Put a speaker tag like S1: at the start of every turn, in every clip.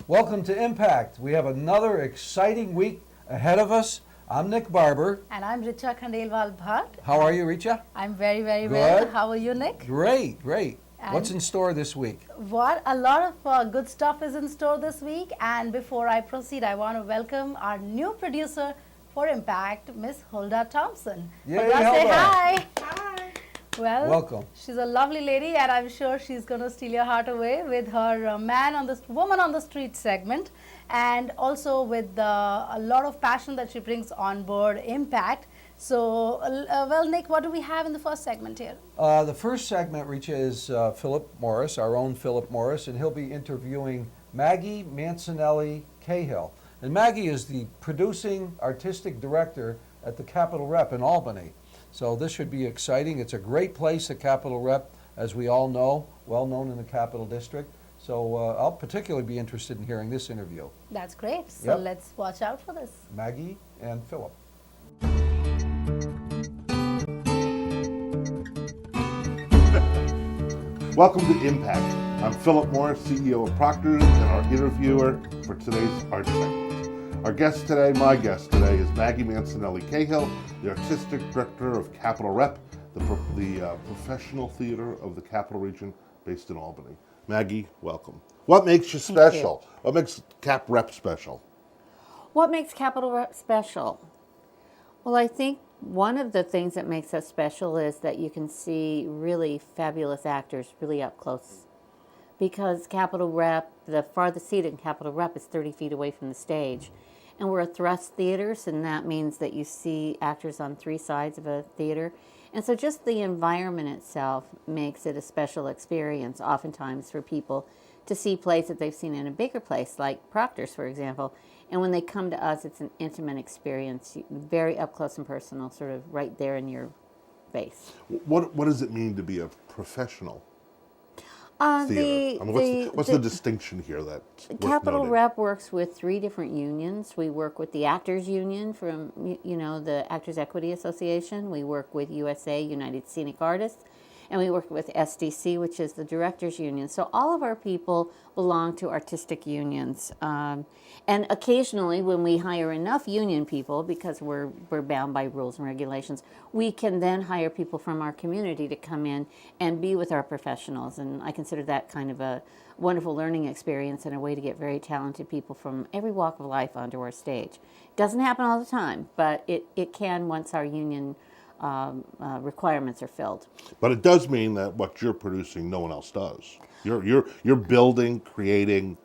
S1: Welcome to Impact. We have another exciting week ahead of us. I'm Nick Barber.
S2: And I'm Richa Khandelwal Bhatt.
S1: How are you, Richa?
S2: I'm very, very well. How are you, Nick?
S1: Great, great. What's in store this week?
S2: A lot of good stuff is in store this week. And before I proceed, I want to welcome our new producer for Impact, Miss Huldah Thompson.
S1: Yay,
S2: Huldah, say
S1: Huldah.
S2: hi.
S3: Hi.
S2: Well,
S1: welcome.
S2: She's a lovely lady, and I'm sure she's going to steal your heart away with her woman on the street segment, and also with a lot of passion that she brings on board Impact. So, well, Nick, what do we have in the first segment here?
S1: The first segment, Richa, is Philip Morris, our own Philip Morris, and he'll be interviewing Maggie Mancinelli-Cahill. And Maggie is the producing artistic director at the Capitol Rep in Albany. So this should be exciting. It's a great place, the Capitol Rep, as we all know, well known in the Capital District. So I'll particularly be interested in hearing this interview.
S2: That's great. So let's watch out for this.
S1: Maggie and Philip.
S3: Welcome to Impact. I'm Philip Morris, CEO of Proctors, and our interviewer for today's art segment. Our guest today, my guest today, is Maggie Mancinelli-Cahill, the artistic director of Capitol Rep, the professional theater of the Capital Region based in Albany. Maggie, welcome. What makes you special? What makes Cap Rep special?
S4: What makes Capitol Rep special? Well, I think one of the things that makes us special is that you can see really fabulous actors really up close. Because Capitol Rep, the farthest seat in Capitol Rep is 30 feet away from the stage. And we're a thrust theater, so that means that you see actors on three sides of a theater. And so just the environment itself makes it a special experience, oftentimes for people to see plays that they've seen in a bigger place, like Proctors, for example. And when they come to us, it's an intimate experience, very up close and personal, sort of right there in your face.
S3: What does it mean to be a professional theater? What's the distinction here that's worth
S4: Capitol
S3: noting?
S4: Rep works with three different unions. We work with the Actors Union from, the Actors Equity Association. We work with USA, United Scenic Artists. And we work with SDC, which is the Directors Union. So all of our people belong to artistic unions. And occasionally, when we hire enough union people, because we're bound by rules and regulations, we can then hire people from our community to come in and be with our professionals. And I consider that kind of a wonderful learning experience and a way to get very talented people from every walk of life onto our stage. It doesn't happen all the time, but it can once our union requirements are filled.
S3: But it does mean that what you're producing, no one else does. You're building, creating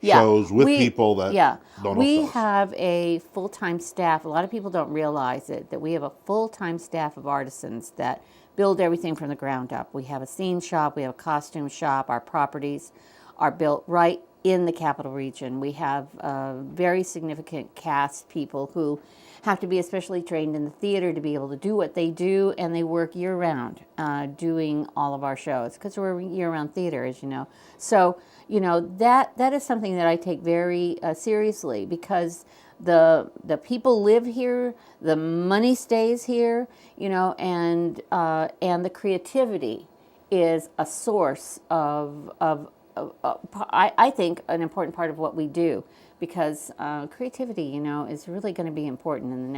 S3: shows with people that don't
S4: We
S3: else does.
S4: have a full-time staff. A lot of people don't realize it, that we have a full-time staff of artisans that build everything from the ground up. We have a scene shop, we have a costume shop. Our properties are built right in the Capital Region. We have very significant cast people who have to be especially trained in the theater to be able to do what they do, and they work year-round doing all of our shows, because we're a year-round theater, as you know. So, that is something that I take very seriously, because the people live here, the money stays here, and the creativity is a source of I think, an important part of what we do, because creativity, is really going to be important in the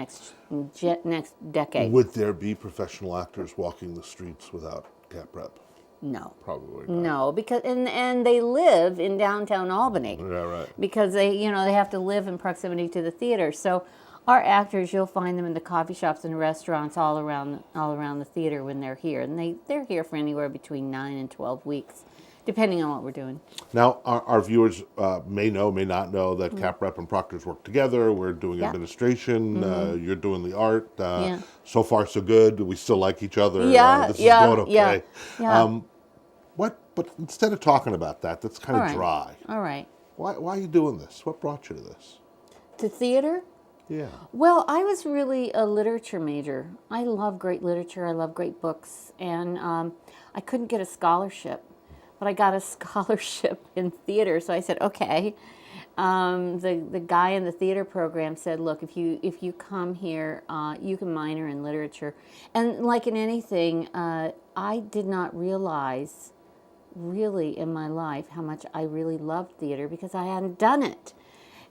S4: next decade.
S3: Would there be professional actors walking the streets without Cap Rep?
S4: No.
S3: Probably not.
S4: No, because and they live in downtown Albany.
S3: Yeah, right.
S4: Because they have to live in proximity to the theater. So our actors, you'll find them in the coffee shops and restaurants all around the theater when they're here, and they're here for anywhere between 9 and 12 weeks. Depending on what we're doing.
S3: Now, our viewers may know, may not know that Cap Rep and Proctors work together. We're doing administration. You're doing the art. So far, so good. We still like each other. This is going okay. But instead of talking about that, that's kind of dry.
S4: All right.
S3: Why are you doing this? What brought you to this?
S4: To theater?
S3: Yeah.
S4: Well, I was really a literature major. I love great literature. I love great books. And I couldn't get a scholarship. But I got a scholarship in theater, so I said, okay. The guy in the theater program said, look, if you come here, you can minor in literature. And like in anything, I did not realize really in my life how much I really loved theater because I hadn't done it.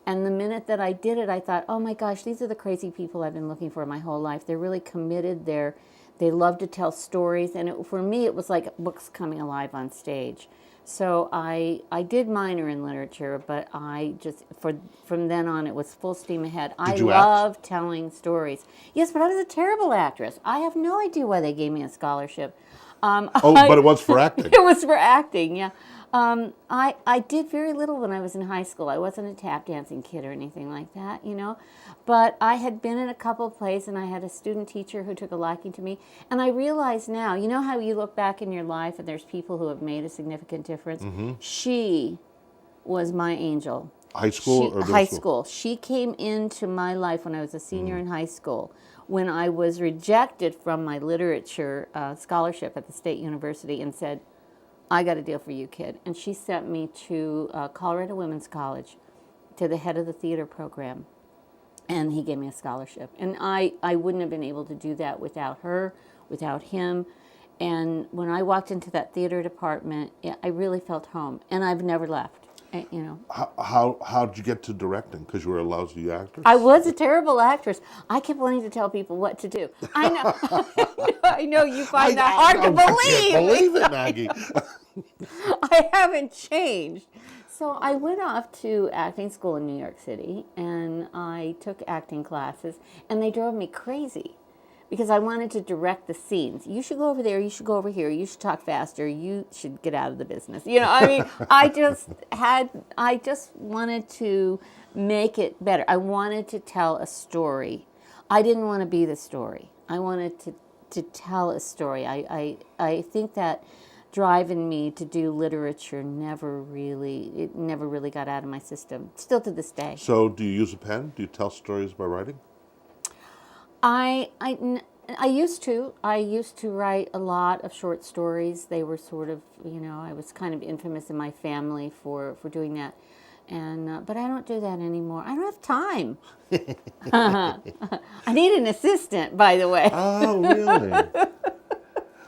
S4: And the minute that I did it, I thought, oh my gosh, these are the crazy people I've been looking for my whole life. They're really committed. They love to tell stories. And for me, it was like books coming alive on stage. So I did minor in literature, but I just, from then on, it was full steam ahead. I
S3: you act?
S4: love telling stories. Yes, but I was a terrible actress. I have no idea why they gave me a scholarship.
S3: But it was for acting.
S4: It was for acting, yeah. I did very little when I was in high school. I wasn't a tap dancing kid or anything like that, you know. But I had been in a couple of plays, and I had a student teacher who took a liking to me. And I realize now, you know how you look back in your life and there's people who have made a significant difference? She was my angel.
S3: High school or middle
S4: high
S3: school?
S4: school. She came into my life when I was a senior in high school, when I was rejected from my literature scholarship at the State University, and said, I got a deal for you, kid. And she sent me to Colorado Women's College, to the head of the theater program, and he gave me a scholarship. And I wouldn't have been able to do that without her, without him. And when I walked into that theater department, I really felt home, and I've never left. You know,
S3: How'd you get to directing? Because you were a lousy actress?
S4: I was a terrible actress. I kept wanting to tell people what to do. I know, I know you find that hard to
S3: I
S4: believe.
S3: can't believe it, Maggie.
S4: I haven't changed. So I went off to acting school in New York City, and I took acting classes, and they drove me crazy because I wanted to direct the scenes. You should go over there, you should go over here, you should talk faster, you should get out of the business. You know, I mean, I just wanted to make it better. I wanted to tell a story. I didn't want to be the story. I wanted to tell a story. I think that drive in me to do literature never really got out of my system, still to this day.
S3: So do you use a pen? Do you tell stories by writing?
S4: I used to. I used to write a lot of short stories. They were sort of, you know, I was kind of infamous in my family for doing that. And but I don't do that anymore. I don't have time. I need an assistant, by the way.
S3: Oh, really?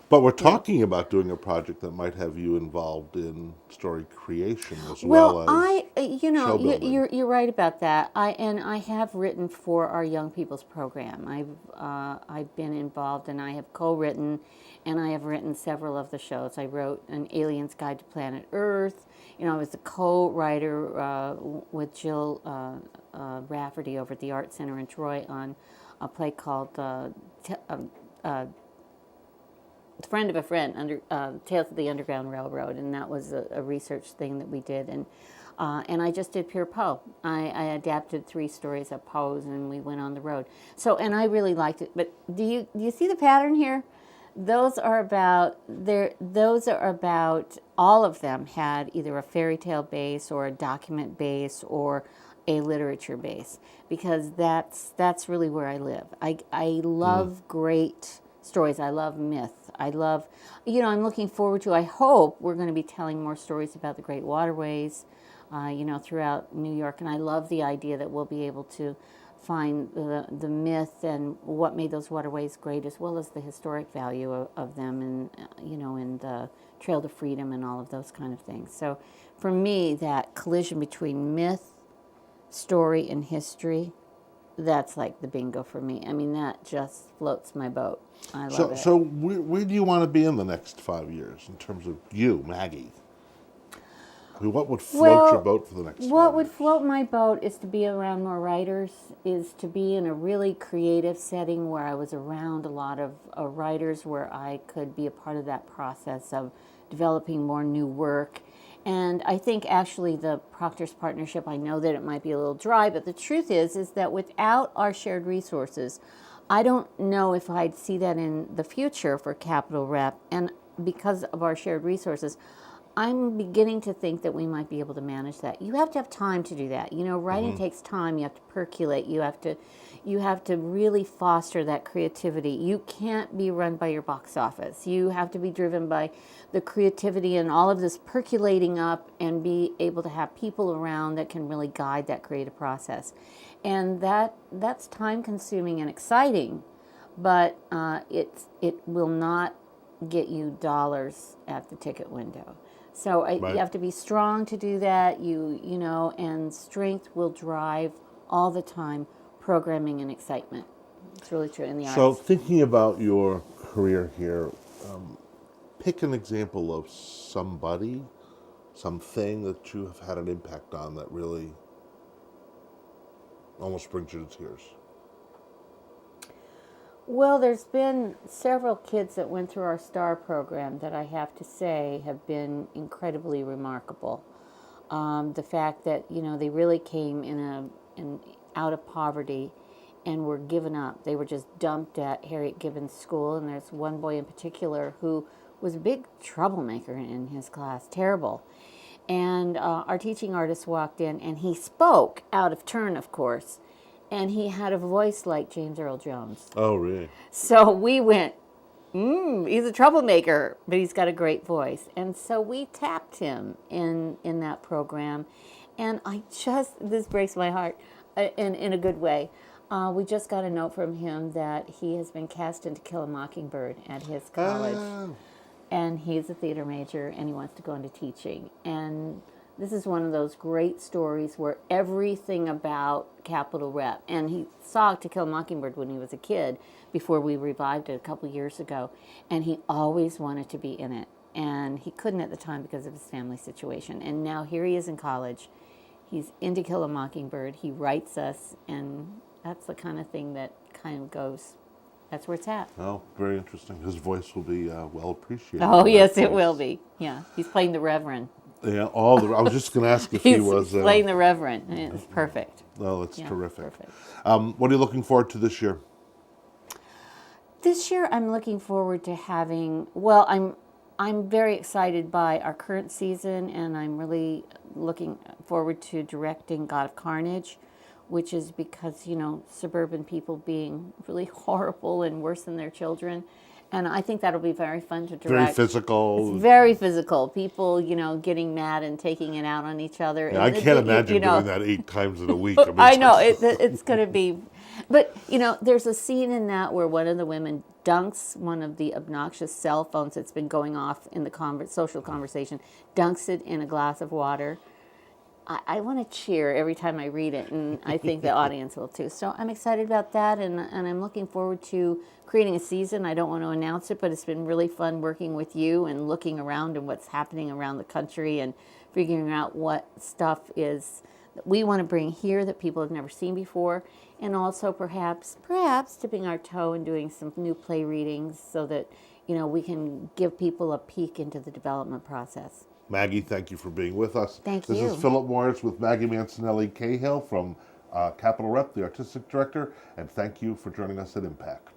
S3: But we're talking about doing a project that might have you involved in story creation as well as
S4: you know,
S3: show building.
S4: you're right about that. I have written for our young people's program. I've been involved, and I have co-written, and I have written several of the shows. I wrote An Alien's Guide to Planet Earth. You know, I was a co-writer with Jill Rafferty over at the Art Center in Troy on a play called Friend of a Friend, Tales of the Underground Railroad, and that was a research thing that we did. And I just did pure Poe. I adapted 3 stories of Poe's, and we went on the road. So, and I really liked it. But do you see the pattern here? Those are about all of them had either a fairy tale base or a document base or a literature base, because that's really where I live. I love great stories. I love myth. I love, you know, I'm looking forward to, I hope we're going to be telling more stories about the great waterways, you know, throughout New York. And I love the idea that we'll be able to find the myth and what made those waterways great, as well as the historic value of them, and, you know, and the Trail to Freedom and all of those kind of things. So for me, that collision between myth, story, and history, that's like the bingo for me. I mean, that just floats my boat. I love it.
S3: So where do you want to be in the next 5 years in terms of you, Maggie? I mean, what would float your boat for the next 5 years?
S4: What would float my boat is to be around more writers, is to be in a really creative setting where I was around a lot of writers, where I could be a part of that process of developing more new work. And I think actually the Proctors partnership, I know that it might be a little dry, but the truth is that without our shared resources, I don't know if I'd see that in the future for Capital Rep. And because of our shared resources, I'm beginning to think that we might be able to manage that. You have to have time to do that. You know, writing takes time. You have to percolate. You have to really foster that creativity. You can't be run by your box office. You have to be driven by the creativity and all of this percolating up, and be able to have people around that can really guide that creative process. And that's time consuming and exciting, but it will not get you dollars at the ticket window. So
S3: Right.
S4: you have to be strong to do that. You know, and strength will drive all the time programming and excitement. It's really true in the
S3: So
S4: arts.
S3: thinking about your career here, pick an example of somebody, something that you have had an impact on that really almost brings you to tears.
S4: Well, there's been several kids that went through our STAR program that I have to say have been incredibly remarkable. The fact that they really came out of poverty and were given up. They were just dumped at Harriet Gibbons School, and there's one boy in particular who was a big troublemaker in his class, terrible. And our teaching artist walked in, and he spoke out of turn, of course, and he had a voice like James Earl Jones.
S3: Oh, really?
S4: So we went, he's a troublemaker, but he's got a great voice. And so we tapped him in that program. And this breaks my heart in a good way. We just got a note from him that he has been cast in To Kill a Mockingbird at his college. And he's a theater major, and he wants to go into teaching. And this is one of those great stories where everything about Capitol Rep, and he saw To Kill a Mockingbird when he was a kid before we revived it a couple years ago, and he always wanted to be in it. And he couldn't at the time because of his family situation. And now here he is in college. He's in To Kill a Mockingbird. He writes us, and that's the kind of thing that kind of goes, that's where it's at.
S3: Oh, very interesting. His voice will be well appreciated.
S4: Oh, yes, it will be. Yeah, he's playing the Reverend.
S3: Yeah, I was just going to ask if
S4: He's
S3: he was.
S4: playing the Reverend. It's perfect.
S3: Oh, that's
S4: Yeah,
S3: terrific.
S4: Perfect.
S3: What are you looking forward to this year?
S4: This year, I'm looking forward to having. I'm very excited by our current season, and I'm really looking forward to directing God of Carnage, which is because suburban people being really horrible and worse than their children. And I think that'll be very fun to direct.
S3: Very physical.
S4: It's very physical. People, getting mad and taking it out on each other.
S3: Yeah, I can't imagine doing that 8 times in a week.
S4: I know, it's going to be... But, there's a scene in that where one of the women dunks one of the obnoxious cell phones that's been going off in the social conversation, dunks it in a glass of water. I want to cheer every time I read it, and I think the audience will too. So I'm excited about that, and I'm looking forward to creating a season. I don't want to announce it, but it's been really fun working with you and looking around and what's happening around the country and figuring out what stuff is that we want to bring here that people have never seen before, and also perhaps dipping our toe and doing some new play readings so that we can give people a peek into the development process.
S3: Maggie, thank you for being with us.
S4: Thank
S3: This
S4: you.
S3: is Philip Morris with Maggie Mancinelli-Cahill from Capitol Rep, the artistic director, and thank you for joining us at Impact.